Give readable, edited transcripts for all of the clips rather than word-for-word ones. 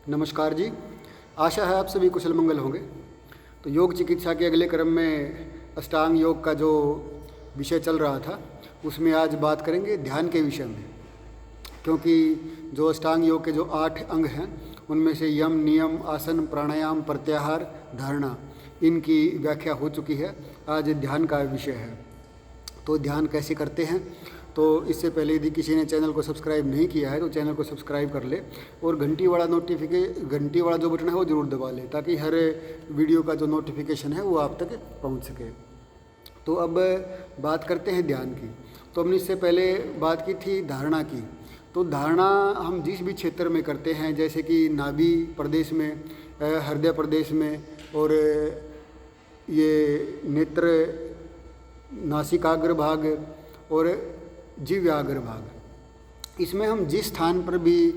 नमस्कार जी। आशा है आप सभी कुशल मंगल होंगे। तो योग चिकित्सा के अगले क्रम में अष्टांग योग का जो विषय चल रहा था उसमें आज बात करेंगे ध्यान के विषय में, क्योंकि जो अष्टांग योग के जो 8 अंग हैं उनमें से यम, नियम, आसन, प्राणायाम, प्रत्याहार, धारणा, इनकी व्याख्या हो चुकी है। आज ध्यान का विषय है। तो ध्यान कैसे करते हैं, तो इससे पहले यदि किसी ने चैनल को सब्सक्राइब नहीं किया है तो चैनल को सब्सक्राइब कर ले और घंटी वाला जो बटन है वो ज़रूर दबा ले, ताकि हर वीडियो का जो नोटिफिकेशन है वो आप तक पहुंच सके। तो अब बात करते हैं ध्यान की। तो हमने इससे पहले बात की थी धारणा की। तो धारणा हम जिस भी क्षेत्र में करते हैं, जैसे कि नाभि प्रदेश में, हृदय प्रदेश में, और ये नेत्र, नासिकाग्र भाग और जिह्वाग्र भाग, इसमें हम जिस स्थान पर भी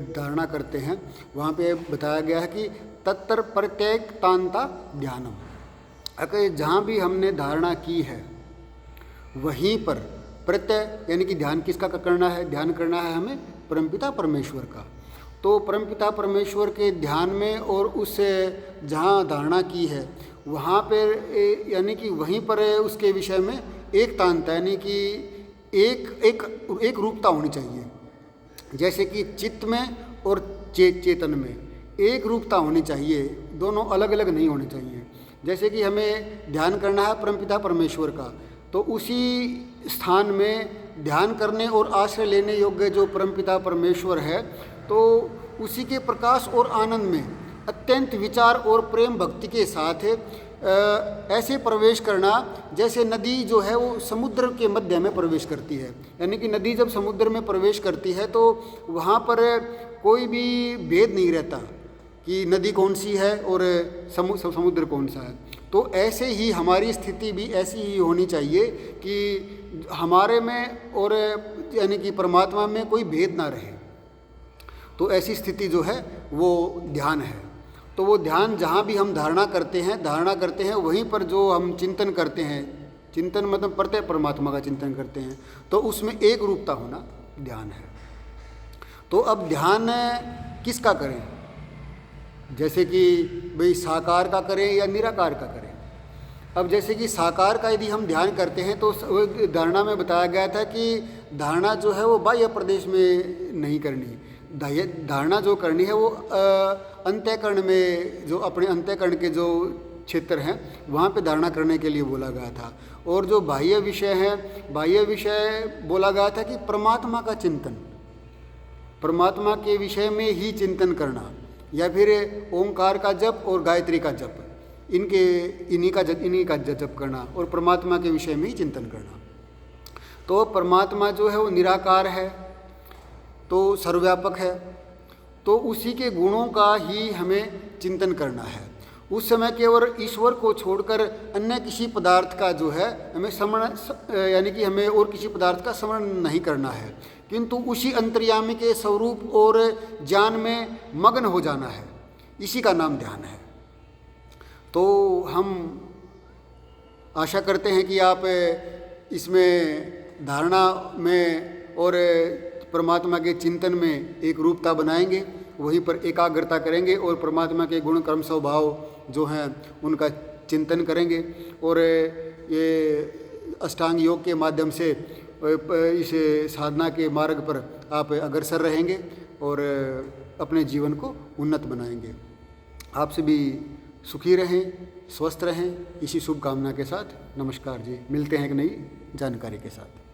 धारणा करते हैं वहाँ पे बताया गया है कि तत्तर प्रत्येक तांता ध्यानम। अगर जहाँ भी हमने धारणा की है वहीं पर प्रत्यय, यानी कि ध्यान किसका करना है? ध्यान करना है हमें परमपिता परमेश्वर का। तो परमपिता परमेश्वर के ध्यान में और उस जहाँ धारणा की है वहाँ पर, यानी कि वहीं पर उसके विषय में एक तांता, यानी कि एक रूपता होनी चाहिए। जैसे कि चित्त में और चेतन में एक रूपता होनी चाहिए, दोनों अलग अलग नहीं होने चाहिए। जैसे कि हमें ध्यान करना है परमपिता परमेश्वर का, तो उसी स्थान में ध्यान करने और आश्रय लेने योग्य जो परमपिता परमेश्वर है, तो उसी के प्रकाश और आनंद में अत्यंत विचार और प्रेम भक्ति के साथ ऐसे प्रवेश करना जैसे नदी जो है वो समुद्र के मध्य में प्रवेश करती है। यानी कि नदी जब समुद्र में प्रवेश करती है तो वहाँ पर कोई भी भेद नहीं रहता कि नदी कौन सी है और समुद्र कौन सा है। तो ऐसे ही हमारी स्थिति भी ऐसी ही होनी चाहिए कि हमारे में और यानी कि परमात्मा में कोई भेद ना रहे। तो ऐसी स्थिति जो है वो ध्यान है। तो वो ध्यान जहाँ भी हम धारणा करते हैं वहीं पर जो हम चिंतन करते हैं, चिंतन मतलब प्रत्यय परमात्मा का चिंतन करते हैं, तो उसमें एक रूपता होना ध्यान है। तो अब ध्यान किसका करें? जैसे कि भाई साकार का करें या निराकार का करें। अब जैसे कि साकार का यदि हम ध्यान करते हैं तो धारणा में बताया गया था कि धारणा जो है वो बाह्य प्रदेश में नहीं करनी, धारणा जो करनी है वो अंतःकरण में, जो अपने अंतःकरण के जो क्षेत्र हैं वहाँ पे धारणा करने के लिए बोला गया था। और जो बाह्य विषय है, बाह्य विषय बोला गया था कि परमात्मा का चिंतन, परमात्मा के विषय में ही चिंतन करना, या फिर ओंकार का जप और गायत्री का जप, इन्हीं का जप करना और परमात्मा के विषय में ही चिंतन करना। तो परमात्मा जो है वो निराकार है, तो सर्वव्यापक है, तो उसी के गुणों का ही हमें चिंतन करना है। उस समय केवल ईश्वर को छोड़कर अन्य किसी पदार्थ का जो है हमें स्मरण, यानी कि हमें और किसी पदार्थ का स्मरण नहीं करना है, किंतु उसी अंतर्यामी के स्वरूप और ज्ञान में मग्न हो जाना है। इसी का नाम ध्यान है। तो हम आशा करते हैं कि आप इसमें धारणा में और परमात्मा के चिंतन में एक रूपता बनाएंगे, वहीं पर एकाग्रता करेंगे और परमात्मा के गुण कर्म स्वभाव जो हैं उनका चिंतन करेंगे। और ये अष्टांग योग के माध्यम से इस साधना के मार्ग पर आप अग्रसर रहेंगे और अपने जीवन को उन्नत बनाएंगे। आप सभी सुखी रहें, स्वस्थ रहें, इसी शुभकामना के साथ नमस्कार जी। मिलते हैं एक नई जानकारी के साथ।